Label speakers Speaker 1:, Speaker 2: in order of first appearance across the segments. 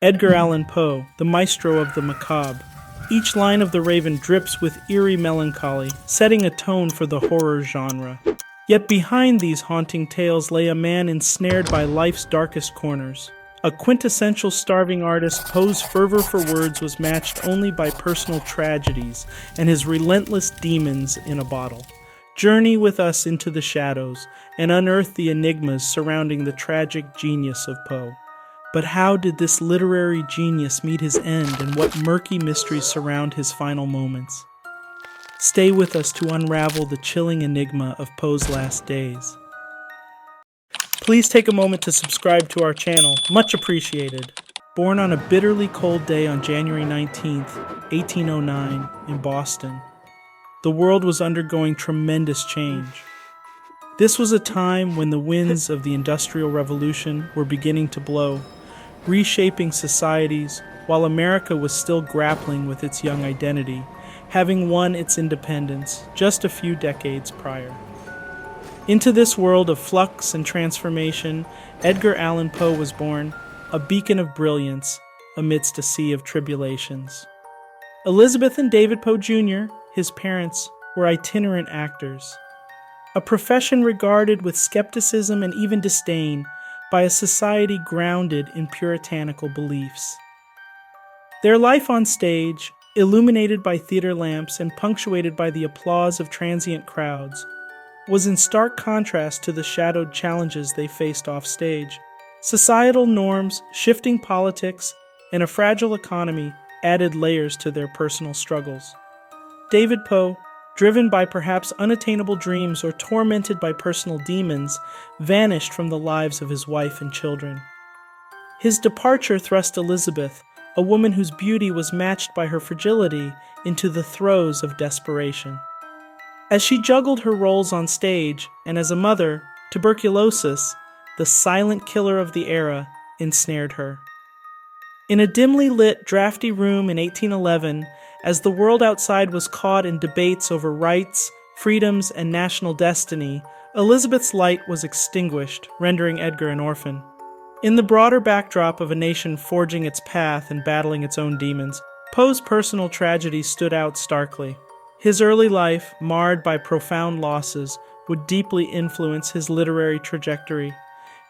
Speaker 1: Edgar Allan Poe, the maestro of the macabre. Each line of The Raven drips with eerie melancholy, setting a tone for the horror genre. Yet behind these haunting tales lay a man ensnared by life's darkest corners. A quintessential starving artist, Poe's fervor for words was matched only by personal tragedies and his relentless demons in a bottle. Journey with us into the shadows and unearth the enigmas surrounding the tragic genius of Poe. But how did this literary genius meet his end, and what murky mysteries surround his final moments? Stay with us to unravel the chilling enigma of Poe's last days. Please take a moment to subscribe to our channel, much appreciated. Born on a bitterly cold day on January 19th, 1809, in Boston, the world was undergoing tremendous change. This was a time when the winds of the Industrial Revolution were beginning to blow, reshaping societies while America was still grappling with its young identity, having won its independence just a few decades prior. Into this world of flux and transformation, Edgar Allan Poe was born, a beacon of brilliance amidst a sea of tribulations. Elizabeth and David Poe Jr., his parents, were itinerant actors, a profession regarded with skepticism and even disdain by a society grounded in puritanical beliefs. Their life on stage, illuminated by theater lamps and punctuated by the applause of transient crowds, was in stark contrast to the shadowed challenges they faced off stage. Societal norms, shifting politics, and a fragile economy added layers to their personal struggles. David Poe, driven by perhaps unattainable dreams or tormented by personal demons, vanished from the lives of his wife and children. His departure thrust Elizabeth, a woman whose beauty was matched by her fragility, into the throes of desperation. As she juggled her roles on stage, and as a mother, tuberculosis, the silent killer of the era, ensnared her. In a dimly lit, drafty room in 1811, as the world outside was caught in debates over rights, freedoms, and national destiny, Elizabeth's light was extinguished, rendering Edgar an orphan. In the broader backdrop of a nation forging its path and battling its own demons, Poe's personal tragedy stood out starkly. His early life, marred by profound losses, would deeply influence his literary trajectory.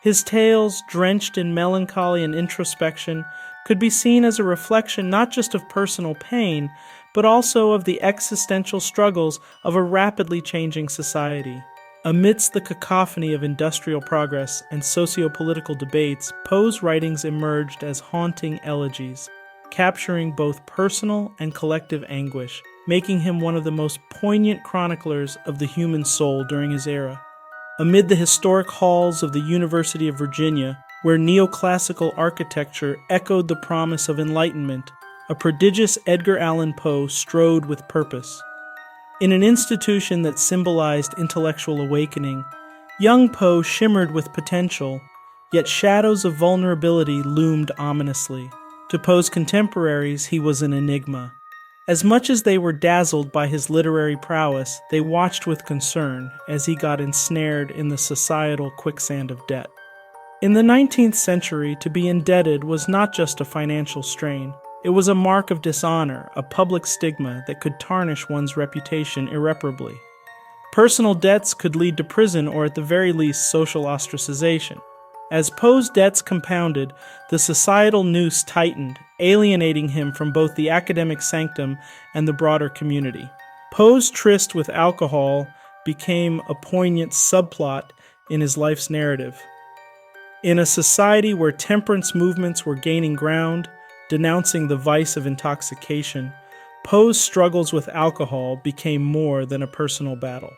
Speaker 1: His tales, drenched in melancholy and introspection, could be seen as a reflection not just of personal pain, but also of the existential struggles of a rapidly changing society. Amidst the cacophony of industrial progress and socio-political debates, Poe's writings emerged as haunting elegies, capturing both personal and collective anguish, making him one of the most poignant chroniclers of the human soul during his era. Amid the historic halls of the University of Virginia, where neoclassical architecture echoed the promise of enlightenment, a prodigious Edgar Allan Poe strode with purpose. In an institution that symbolized intellectual awakening, young Poe shimmered with potential, yet shadows of vulnerability loomed ominously. To Poe's contemporaries, he was an enigma. As much as they were dazzled by his literary prowess, they watched with concern as he got ensnared in the societal quicksand of debt. In the 19th century, to be indebted was not just a financial strain. It was a mark of dishonor, a public stigma that could tarnish one's reputation irreparably. Personal debts could lead to prison or at the very least social ostracization. As Poe's debts compounded, the societal noose tightened, alienating him from both the academic sanctum and the broader community. Poe's tryst with alcohol became a poignant subplot in his life's narrative. In a society where temperance movements were gaining ground, denouncing the vice of intoxication, Poe's struggles with alcohol became more than a personal battle.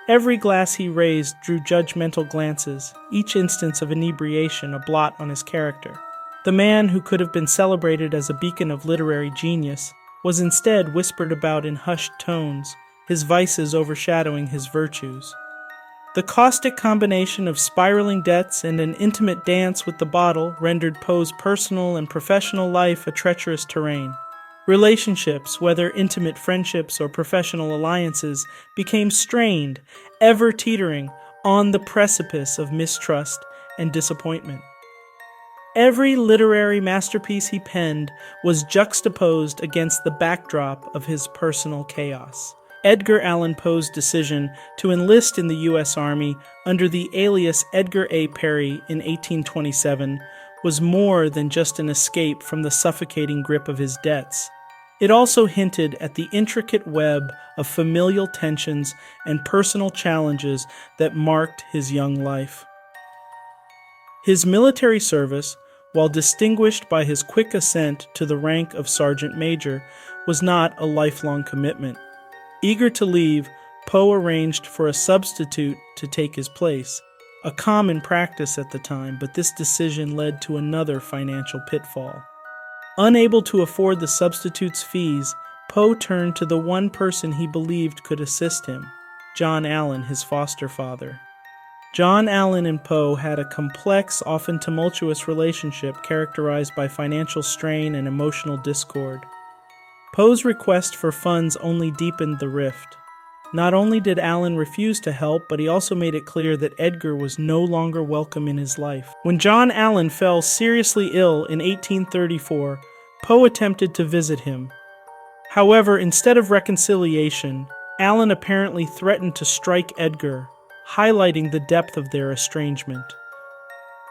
Speaker 1: Every glass he raised drew judgmental glances, each instance of inebriation a blot on his character. The man who could have been celebrated as a beacon of literary genius was instead whispered about in hushed tones, his vices overshadowing his virtues. The caustic combination of spiraling debts and an intimate dance with the bottle rendered Poe's personal and professional life a treacherous terrain. Relationships, whether intimate friendships or professional alliances, became strained, ever teetering on the precipice of mistrust and disappointment. Every literary masterpiece he penned was juxtaposed against the backdrop of his personal chaos. Edgar Allan Poe's decision to enlist in the U.S. Army under the alias Edgar A. Perry in 1827 was more than just an escape from the suffocating grip of his debts. It also hinted at the intricate web of familial tensions and personal challenges that marked his young life. His military service, while distinguished by his quick ascent to the rank of sergeant major, was not a lifelong commitment. Eager to leave, Poe arranged for a substitute to take his place, a common practice at the time, but this decision led to another financial pitfall. Unable to afford the substitute's fees, Poe turned to the one person he believed could assist him, John Allan, his foster father. John Allan and Poe had a complex, often tumultuous relationship characterized by financial strain and emotional discord. Poe's request for funds only deepened the rift. Not only did Allan refuse to help, but he also made it clear that Edgar was no longer welcome in his life. When John Allan fell seriously ill in 1834, Poe attempted to visit him. However, instead of reconciliation, Allan apparently threatened to strike Edgar, highlighting the depth of their estrangement.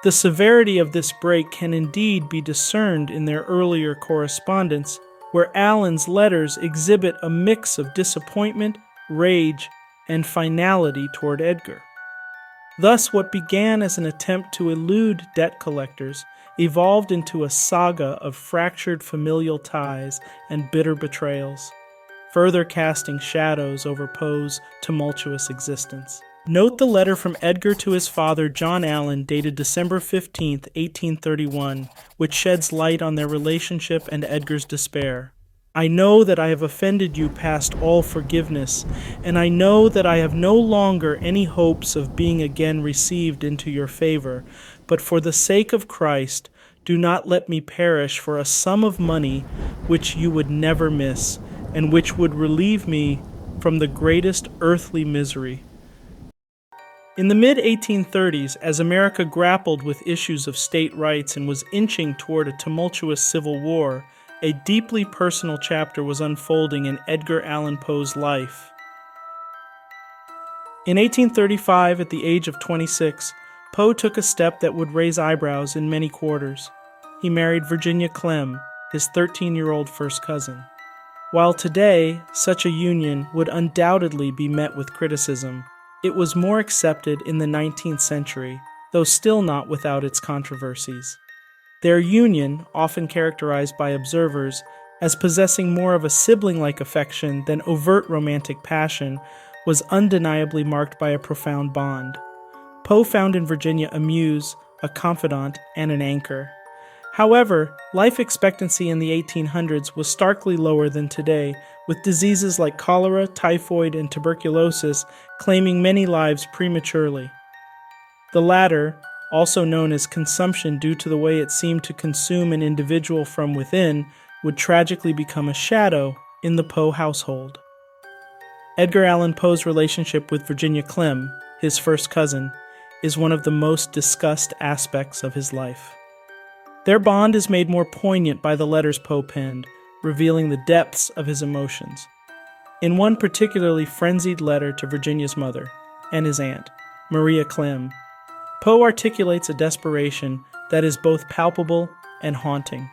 Speaker 1: The severity of this break can indeed be discerned in their earlier correspondence, where Allan's letters exhibit a mix of disappointment, rage, and finality toward Edgar. Thus, what began as an attempt to elude debt collectors evolved into a saga of fractured familial ties and bitter betrayals, further casting shadows over Poe's tumultuous existence. Note the letter from Edgar to his father, John Allan, dated December 15, 1831, which sheds light on their relationship and Edgar's despair. I know that I have offended you past all forgiveness, and I know that I have no longer any hopes of being again received into your favor, but for the sake of Christ, do not let me perish for a sum of money which you would never miss, and which would relieve me from the greatest earthly misery. In the mid-1830s, as America grappled with issues of state rights and was inching toward a tumultuous civil war, a deeply personal chapter was unfolding in Edgar Allan Poe's life. In 1835, at the age of 26, Poe took a step that would raise eyebrows in many quarters. He married Virginia Clemm, his 13-year-old first cousin. While today, such a union would undoubtedly be met with criticism, it was more accepted in the 19th century, though still not without its controversies. Their union, often characterized by observers as possessing more of a sibling-like affection than overt romantic passion, was undeniably marked by a profound bond. Poe found in Virginia a muse, a confidant, and an anchor. However, life expectancy in the 1800s was starkly lower than today, with diseases like cholera, typhoid, and tuberculosis claiming many lives prematurely. The latter, also known as consumption due to the way it seemed to consume an individual from within, would tragically become a shadow in the Poe household. Edgar Allan Poe's relationship with Virginia Clemm, his first cousin, is one of the most discussed aspects of his life. Their bond is made more poignant by the letters Poe penned, revealing the depths of his emotions. In one particularly frenzied letter to Virginia's mother and his aunt, Maria Clemm, Poe articulates a desperation that is both palpable and haunting.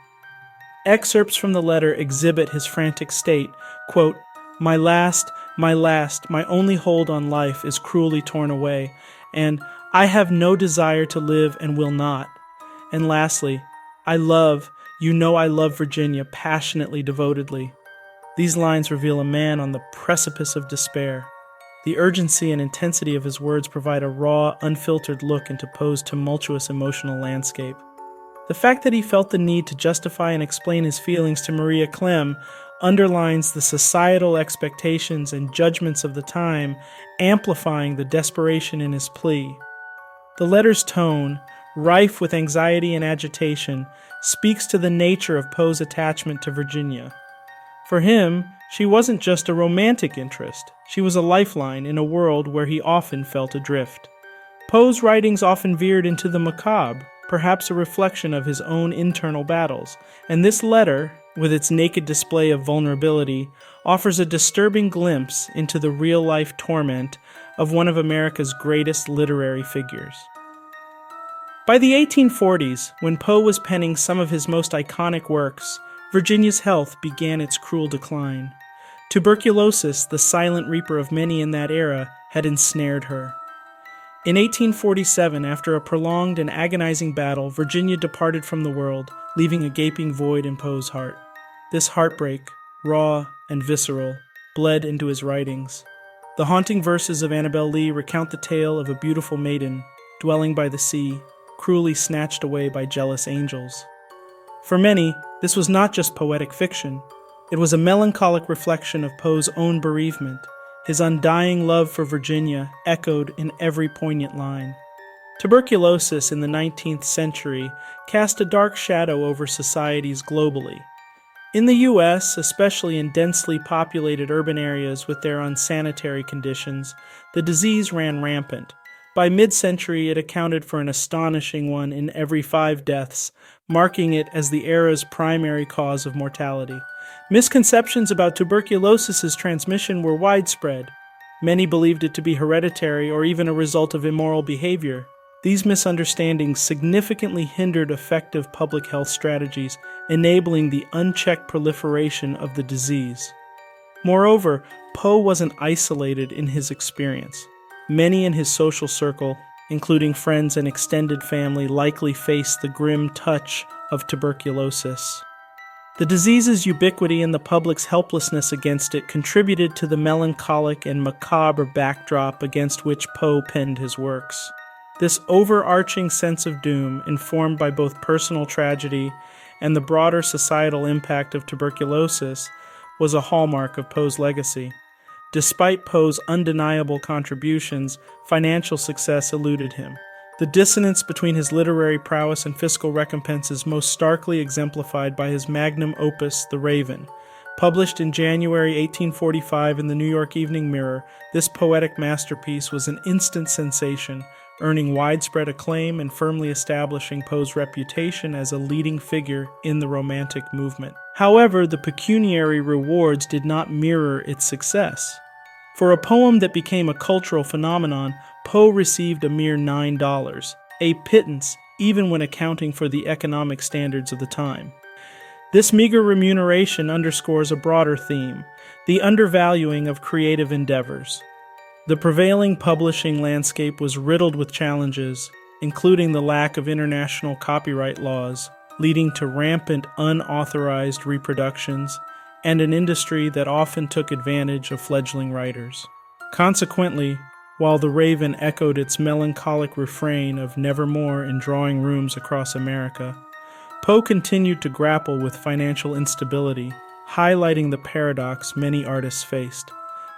Speaker 1: Excerpts from the letter exhibit his frantic state, quote, my last, my only hold on life is cruelly torn away, and I have no desire to live and will not. And lastly, I love Virginia passionately, devotedly. These lines reveal a man on the precipice of despair. The urgency and intensity of his words provide a raw, unfiltered look into Poe's tumultuous emotional landscape. The fact that he felt the need to justify and explain his feelings to Maria Clemm underlines the societal expectations and judgments of the time, amplifying the desperation in his plea. The letter's tone, rife with anxiety and agitation, speaks to the nature of Poe's attachment to Virginia. For him, she wasn't just a romantic interest, she was a lifeline in a world where he often felt adrift. Poe's writings often veered into the macabre, perhaps a reflection of his own internal battles. And this letter, with its naked display of vulnerability, offers a disturbing glimpse into the real-life torment of one of America's greatest literary figures. By the 1840s, when Poe was penning some of his most iconic works, Virginia's health began its cruel decline. Tuberculosis, the silent reaper of many in that era, had ensnared her. In 1847, after a prolonged and agonizing battle, Virginia departed from the world, leaving a gaping void in Poe's heart. This heartbreak, raw and visceral, bled into his writings. The haunting verses of Annabel Lee recount the tale of a beautiful maiden, dwelling by the sea, cruelly snatched away by jealous angels. For many, this was not just poetic fiction. It was a melancholic reflection of Poe's own bereavement. His undying love for Virginia echoed in every poignant line. Tuberculosis in the 19th century cast a dark shadow over societies globally. In the U.S., especially in densely populated urban areas with their unsanitary conditions, the disease ran rampant. By mid-century, it accounted for an astonishing 1 in every 5 deaths, marking it as the era's primary cause of mortality. Misconceptions about tuberculosis's transmission were widespread. Many believed it to be hereditary or even a result of immoral behavior. These misunderstandings significantly hindered effective public health strategies, enabling the unchecked proliferation of the disease. Moreover, Poe wasn't isolated in his experience. Many in his social circle, including friends and extended family, likely faced the grim touch of tuberculosis. The disease's ubiquity and the public's helplessness against it contributed to the melancholic and macabre backdrop against which Poe penned his works. This overarching sense of doom, informed by both personal tragedy and the broader societal impact of tuberculosis, was a hallmark of Poe's legacy. Despite Poe's undeniable contributions, financial success eluded him. The dissonance between his literary prowess and fiscal recompense is most starkly exemplified by his magnum opus, The Raven. Published in January 1845 in the New York Evening Mirror, this poetic masterpiece was an instant sensation, earning widespread acclaim and firmly establishing Poe's reputation as a leading figure in the Romantic movement. However, the pecuniary rewards did not mirror its success. For a poem that became a cultural phenomenon, Poe received a mere $9, a pittance even when accounting for the economic standards of the time. This meager remuneration underscores a broader theme, the undervaluing of creative endeavors. The prevailing publishing landscape was riddled with challenges, including the lack of international copyright laws, leading to rampant unauthorized reproductions, and an industry that often took advantage of fledgling writers. Consequently, while The Raven echoed its melancholic refrain of nevermore in drawing rooms across America, Poe continued to grapple with financial instability, highlighting the paradox many artists faced.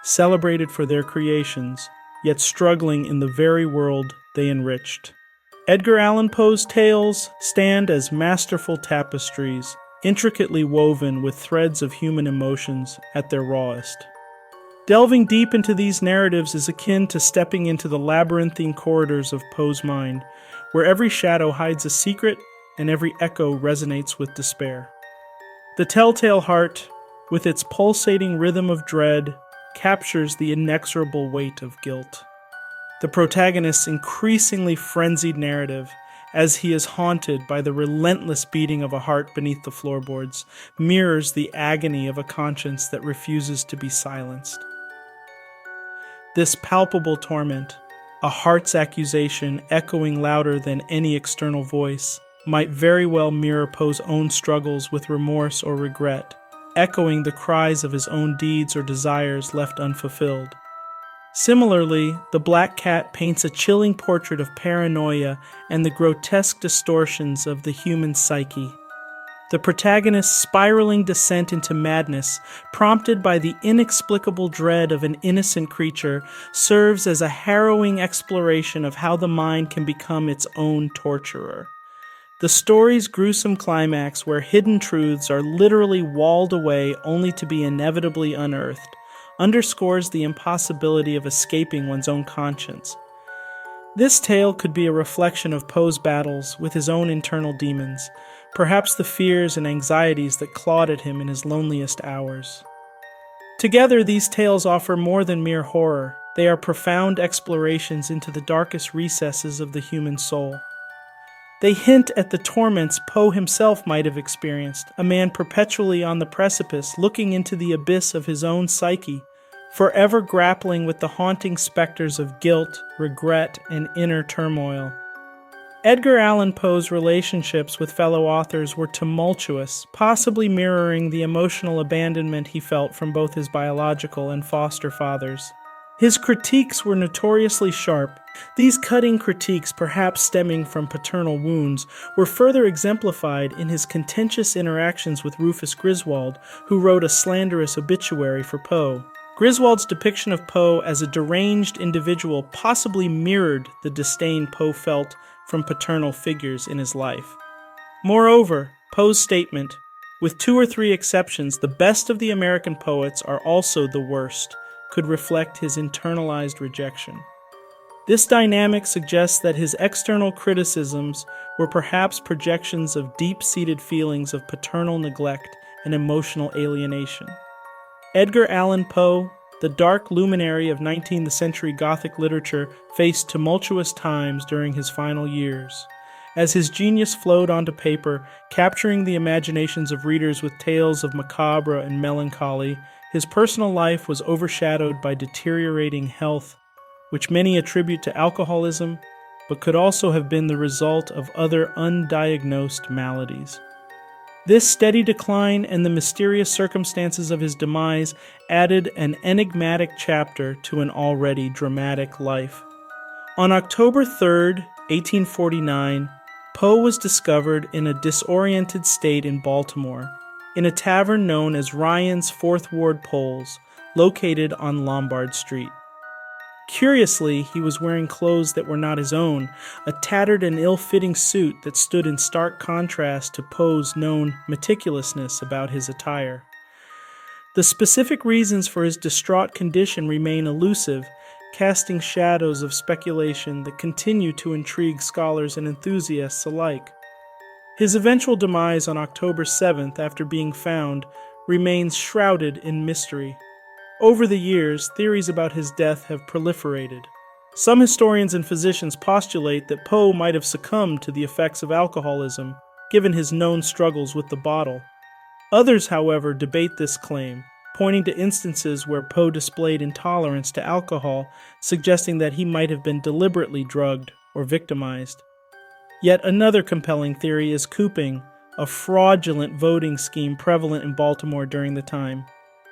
Speaker 1: Celebrated for their creations, yet struggling in the very world they enriched. Edgar Allan Poe's tales stand as masterful tapestries, intricately woven with threads of human emotions at their rawest. Delving deep into these narratives is akin to stepping into the labyrinthine corridors of Poe's mind, where every shadow hides a secret and every echo resonates with despair. The Telltale Heart, with its pulsating rhythm of dread, captures the inexorable weight of guilt. The protagonist's increasingly frenzied narrative, as he is haunted by the relentless beating of a heart beneath the floorboards, mirrors the agony of a conscience that refuses to be silenced. This palpable torment, a heart's accusation echoing louder than any external voice, might very well mirror Poe's own struggles with remorse or regret, echoing the cries of his own deeds or desires left unfulfilled. Similarly, The Black Cat paints a chilling portrait of paranoia and the grotesque distortions of the human psyche. The protagonist's spiraling descent into madness, prompted by the inexplicable dread of an innocent creature, serves as a harrowing exploration of how the mind can become its own torturer. The story's gruesome climax, where hidden truths are literally walled away only to be inevitably unearthed, underscores the impossibility of escaping one's own conscience. This tale could be a reflection of Poe's battles with his own internal demons, perhaps the fears and anxieties that clawed at him in his loneliest hours. Together, these tales offer more than mere horror. They are profound explorations into the darkest recesses of the human soul. They hint at the torments Poe himself might have experienced, a man perpetually on the precipice, looking into the abyss of his own psyche, forever grappling with the haunting specters of guilt, regret, and inner turmoil. Edgar Allan Poe's relationships with fellow authors were tumultuous, possibly mirroring the emotional abandonment he felt from both his biological and foster fathers. His critiques were notoriously sharp. These cutting critiques, perhaps stemming from paternal wounds, were further exemplified in his contentious interactions with Rufus Griswold, who wrote a slanderous obituary for Poe. Griswold's depiction of Poe as a deranged individual possibly mirrored the disdain Poe felt from paternal figures in his life. Moreover, Poe's statement, "With 2 or 3 exceptions, the best of the American poets are also the worst," could reflect his internalized rejection. This dynamic suggests that his external criticisms were perhaps projections of deep-seated feelings of paternal neglect and emotional alienation. Edgar Allan Poe, the dark luminary of 19th century Gothic literature, faced tumultuous times during his final years. As his genius flowed onto paper, capturing the imaginations of readers with tales of macabre and melancholy, his personal life was overshadowed by deteriorating health, which many attribute to alcoholism, but could also have been the result of other undiagnosed maladies. This steady decline and the mysterious circumstances of his demise added an enigmatic chapter to an already dramatic life. On October 3, 1849, Poe was discovered in a disoriented state in Baltimore, in a tavern known as Ryan's Fourth Ward Poles, located on Lombard Street. Curiously, he was wearing clothes that were not his own, a tattered and ill-fitting suit that stood in stark contrast to Poe's known meticulousness about his attire. The specific reasons for his distraught condition remain elusive, casting shadows of speculation that continue to intrigue scholars and enthusiasts alike. His eventual demise on October 7th, after being found, remains shrouded in mystery. Over the years, theories about his death have proliferated. Some historians and physicians postulate that Poe might have succumbed to the effects of alcoholism, given his known struggles with the bottle. Others, however, debate this claim, pointing to instances where Poe displayed intolerance to alcohol, suggesting that he might have been deliberately drugged or victimized. Yet another compelling theory is cooping, a fraudulent voting scheme prevalent in Baltimore during the time.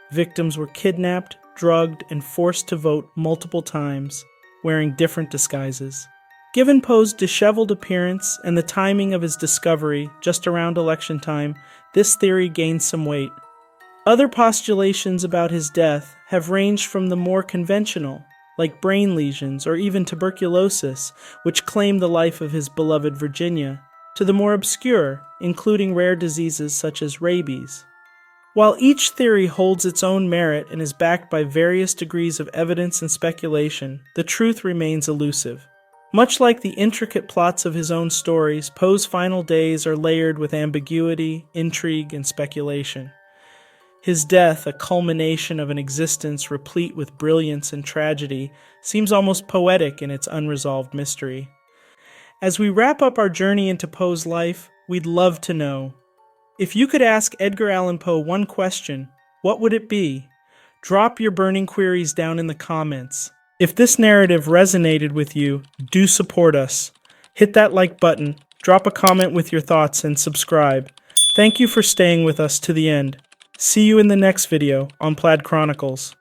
Speaker 1: Victims were kidnapped, drugged, and forced to vote multiple times, wearing different disguises. Given Poe's disheveled appearance and the timing of his discovery just around election time, this theory gained some weight. Other postulations about his death have ranged from the more conventional, like brain lesions or even tuberculosis, which claimed the life of his beloved Virginia, to the more obscure, including rare diseases such as rabies. While each theory holds its own merit and is backed by various degrees of evidence and speculation, the truth remains elusive. Much like the intricate plots of his own stories, Poe's final days are layered with ambiguity, intrigue, and speculation. His death, a culmination of an existence replete with brilliance and tragedy, seems almost poetic in its unresolved mystery. As we wrap up our journey into Poe's life, we'd love to know, if you could ask Edgar Allan Poe one question, what would it be? Drop your burning queries down in the comments. If this narrative resonated with you, do support us. Hit that like button, drop a comment with your thoughts, and subscribe. Thank you for staying with us to the end. See you in the next video on Plaid Chronicles.